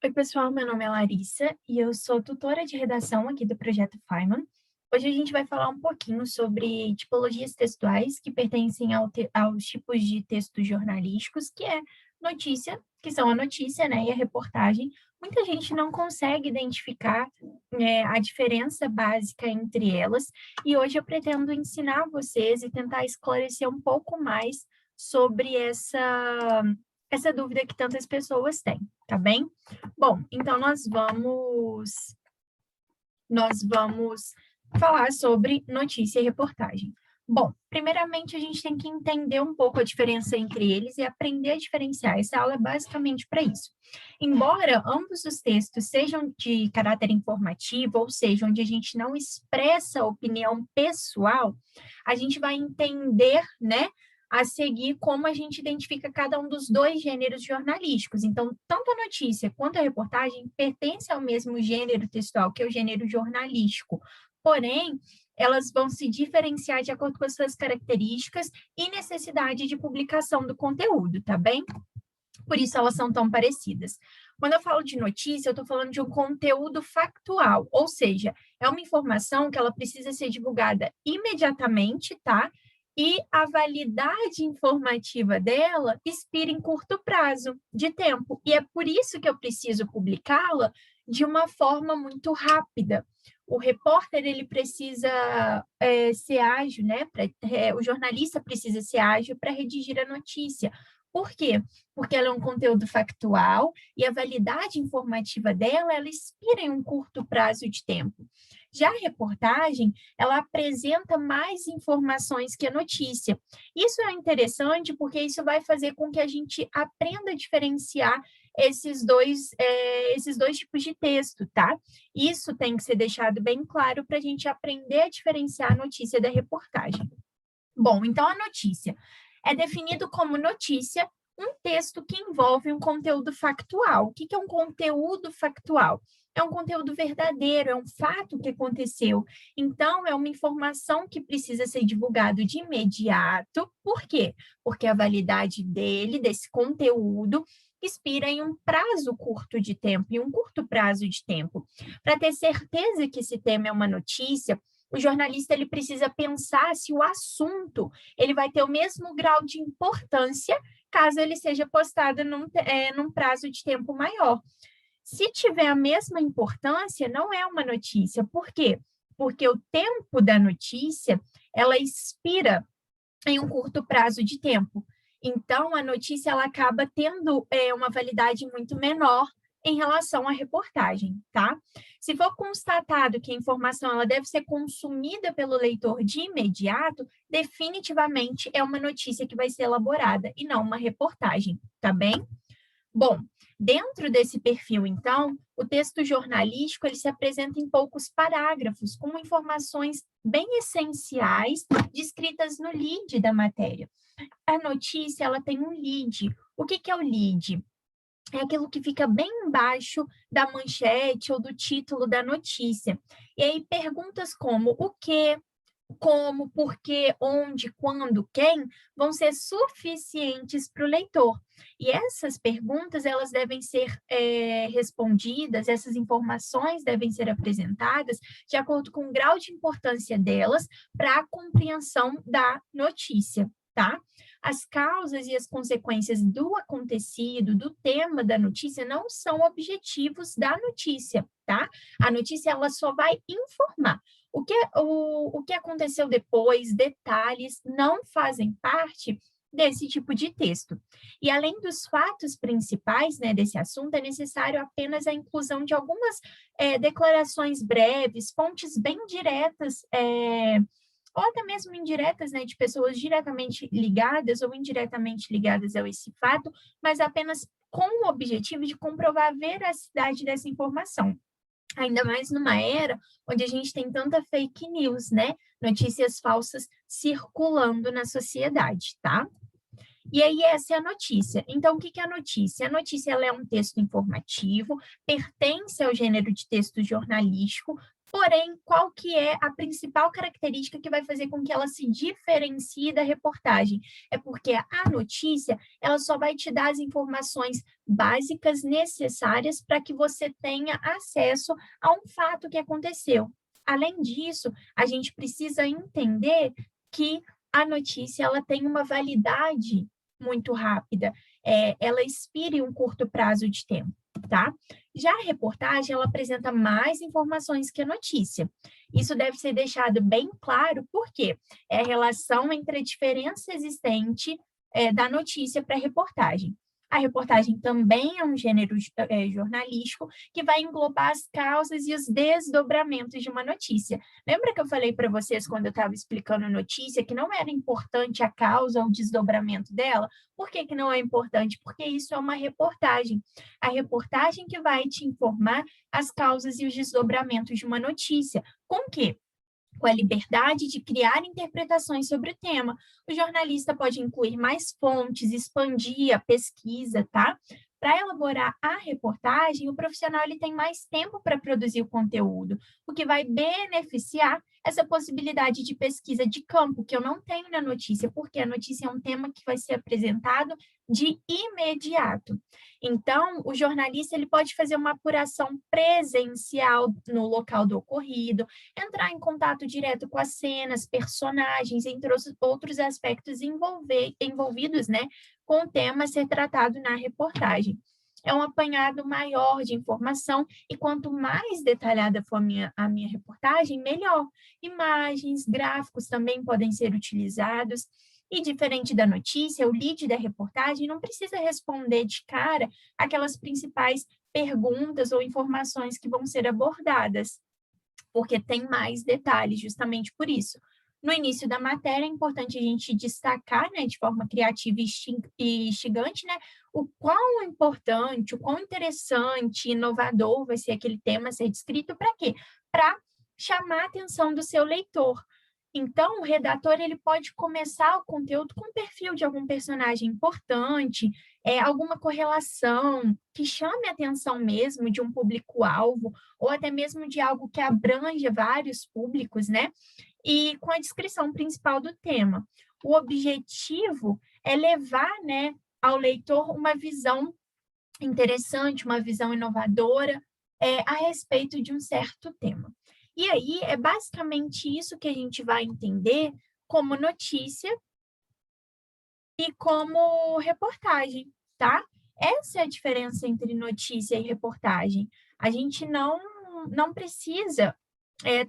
Oi, pessoal, meu nome é Larissa e eu sou tutora de redação aqui do Projeto Feynman. Hoje a gente vai falar um pouquinho sobre tipologias textuais que pertencem aos tipos de textos jornalísticos, que é notícia, que são a notícia, né, e a reportagem. Muita gente não consegue identificar, a diferença básica entre elas, e hoje eu pretendo ensinar vocês e tentar esclarecer um pouco mais sobre essa dúvida que tantas pessoas têm, tá bem? Bom, então nós vamos falar sobre notícia e reportagem. Bom, primeiramente a gente tem que entender um pouco a diferença entre eles e aprender a diferenciar. Essa aula é basicamente para isso. Embora ambos os textos sejam de caráter informativo, ou seja, onde a gente não expressa opinião pessoal, a gente vai entender, né, a seguir como a gente identifica cada um dos dois gêneros jornalísticos. Então, tanto a notícia quanto a reportagem pertencem ao mesmo gênero textual, que é o gênero jornalístico. Porém, elas vão se diferenciar de acordo com as suas características e necessidade de publicação do conteúdo, tá bem? Por isso elas são tão parecidas. Quando eu falo de notícia, eu estou falando de um conteúdo factual, ou seja, é uma informação que ela precisa ser divulgada imediatamente, tá? E a validade informativa dela expira em curto prazo de tempo. E é por isso que eu preciso publicá-la de uma forma muito rápida. O repórter, ele precisa ser ágil, né? O jornalista precisa ser ágil para redigir a notícia. Por quê? Porque ela é um conteúdo factual e a validade informativa dela, ela expira em um curto prazo de tempo. Já a reportagem, ela apresenta mais informações que a notícia. Isso é interessante porque isso vai fazer com que a gente aprenda a diferenciar esses dois tipos de texto, tá? Isso tem que ser deixado bem claro para a gente aprender a diferenciar a notícia da reportagem. Bom, então a notícia é definido como notícia um texto que envolve um conteúdo factual. O que é um conteúdo factual? É um conteúdo verdadeiro, é um fato que aconteceu. Então, é uma informação que precisa ser divulgado de imediato. Por quê? Porque a validade desse conteúdo, expira em um prazo curto de tempo, em um curto prazo de tempo. Para ter certeza que esse tema é uma notícia, o jornalista ele precisa pensar se o assunto ele vai ter o mesmo grau de importância caso ele seja postado num prazo de tempo maior. Se tiver a mesma importância, não é uma notícia. Por quê? Porque o tempo da notícia, ela expira em um curto prazo de tempo. Então, a notícia ela acaba tendo uma validade muito menor em relação à reportagem, tá? Se for constatado que a informação ela deve ser consumida pelo leitor de imediato, definitivamente é uma notícia que vai ser elaborada e não uma reportagem, tá bem? Bom, dentro desse perfil, então, o texto jornalístico ele se apresenta em poucos parágrafos, com informações bem essenciais descritas no lead da matéria. A notícia ela tem um lead. O que é o lead? É aquilo que fica bem embaixo da manchete ou do título da notícia. E aí perguntas como o que, como, por quê, onde, quando, quem, vão ser suficientes para o leitor. E essas perguntas, elas devem ser respondidas, essas informações devem ser apresentadas de acordo com o grau de importância delas para a compreensão da notícia, tá? As causas e as consequências do acontecido, do tema da notícia, não são objetivos da notícia, tá? A notícia, ela só vai informar. O que aconteceu depois, detalhes, não fazem parte desse tipo de texto. E além dos fatos principais, né, desse assunto, é necessário apenas a inclusão de algumas declarações breves, fontes bem diretas, ou até mesmo indiretas, né, de pessoas diretamente ligadas ou indiretamente ligadas a esse fato, mas apenas com o objetivo de comprovar a veracidade dessa informação. Ainda mais numa era onde a gente tem tanta fake news, né? Notícias falsas circulando na sociedade, tá? E aí, essa é a notícia. Então, o que é a notícia? A notícia ela é um texto informativo, pertence ao gênero de texto jornalístico, Porém, qual que é a principal característica que vai fazer com que ela se diferencie da reportagem? É porque a notícia, ela só vai te dar as informações básicas necessárias para que você tenha acesso a um fato que aconteceu. Além disso, a gente precisa entender que a notícia ela tem uma validade muito rápida, ela expira em um curto prazo de tempo, tá? Já a reportagem, ela apresenta mais informações que a notícia. Isso deve ser deixado bem claro, porque é a relação entre a diferença existente da notícia para a reportagem. A reportagem também é um gênero jornalístico que vai englobar as causas e os desdobramentos de uma notícia. Lembra que eu falei para vocês, quando eu estava explicando a notícia, que não era importante a causa ou o desdobramento dela? Por que não é importante? Porque isso é uma reportagem. A reportagem que vai te informar as causas e os desdobramentos de uma notícia. Com o quê? Com a liberdade de criar interpretações sobre o tema. O jornalista pode incluir mais fontes, expandir a pesquisa, tá? Para elaborar a reportagem, o profissional ele tem mais tempo para produzir o conteúdo, o que vai beneficiar essa possibilidade de pesquisa de campo, que eu não tenho na notícia, porque a notícia é um tema que vai ser apresentado de imediato. Então, o jornalista ele pode fazer uma apuração presencial no local do ocorrido, entrar em contato direto com as cenas, personagens, entre os outros aspectos envolvidos, né, com o tema a ser tratado na reportagem. É um apanhado maior de informação e quanto mais detalhada for a minha reportagem, melhor. Imagens, gráficos também podem ser utilizados. E diferente da notícia, o lead da reportagem não precisa responder de cara aquelas principais perguntas ou informações que vão ser abordadas, porque tem mais detalhes, justamente por isso. No início da matéria, é importante a gente destacar, né, de forma criativa e instigante, né, o quão importante, o quão interessante, inovador vai ser aquele tema a ser descrito, para quê? Para chamar a atenção do seu leitor. Então, o redator ele pode começar o conteúdo com o perfil de algum personagem importante, alguma correlação que chame a atenção mesmo de um público-alvo, ou até mesmo de algo que abranja vários públicos, né? E com a descrição principal do tema. O objetivo é levar, né, ao leitor uma visão interessante, uma visão inovadora a respeito de um certo tema. E aí é basicamente isso que a gente vai entender como notícia e como reportagem, tá? Essa é a diferença entre notícia e reportagem. A gente não precisa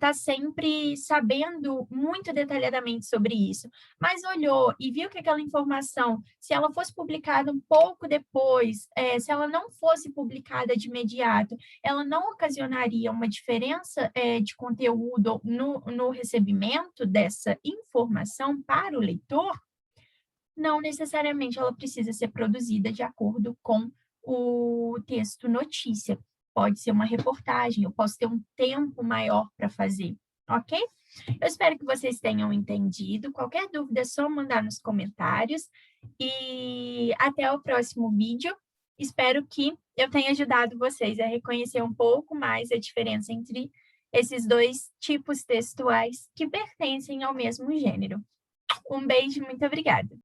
tá sempre sabendo muito detalhadamente sobre isso, mas olhou e viu que aquela informação, se ela fosse publicada um pouco depois, se ela não fosse publicada de imediato, ela não ocasionaria uma diferença de conteúdo no recebimento dessa informação para o leitor? Não necessariamente ela precisa ser produzida de acordo com o texto notícia. Pode ser uma reportagem, eu posso ter um tempo maior para fazer, ok? Eu espero que vocês tenham entendido. Qualquer dúvida é só mandar nos comentários. E até o próximo vídeo. Espero que eu tenha ajudado vocês a reconhecer um pouco mais a diferença entre esses dois tipos textuais que pertencem ao mesmo gênero. Um beijo, muito obrigada.